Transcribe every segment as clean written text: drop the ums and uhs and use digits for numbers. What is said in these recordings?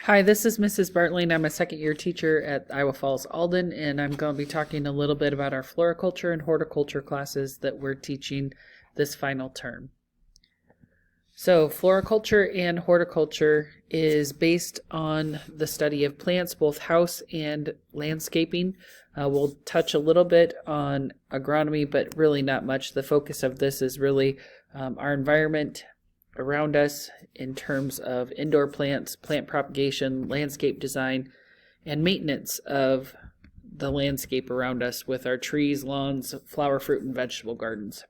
Hi, this is Mrs. Bartling. I'm a second year teacher at Iowa Falls Alden, and I'm going to be talking a little bit about our floriculture and horticulture classes that we're teaching this final term. So, floriculture and horticulture is based on the study of plants, both house and landscaping. We'll touch a little bit on agronomy, but really not much. The focus of this is really our environment around us in terms of indoor plants, plant propagation, landscape design, and maintenance of the landscape around us with our trees, lawns, flower, fruit, and vegetable gardens.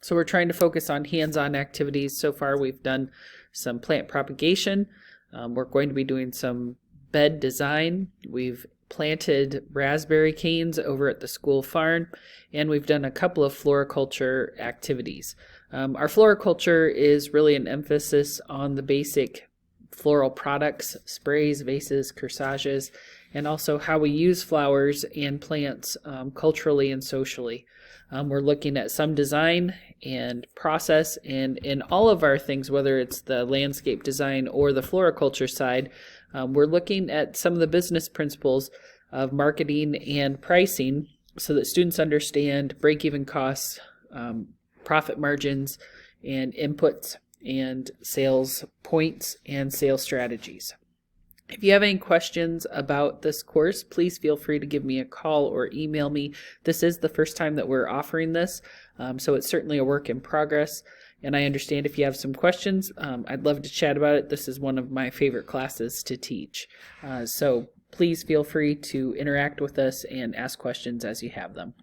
So we're trying to focus on hands-on activities. So far we've done some plant propagation. We're going to be doing some bed design. We've planted raspberry canes over at the school farm, and we've done a couple of floriculture activities. Our floriculture is really an emphasis on the basic floral products, sprays, vases, corsages, and also how we use flowers and plants culturally and socially. We're looking at some design and process, and in all of our things, whether it's the landscape design or the floriculture side, we're looking at some of the business principles of marketing and pricing so that students understand break-even costs, profit margins, and inputs and sales points and sales strategies. If you have any questions about this course, please feel free to give me a call or email me. This is the first time that we're offering this, so it's certainly a work in progress. And I understand if you have some questions, I'd love to chat about it. This is one of my favorite classes to teach. So please feel free to interact with us and ask questions as you have them.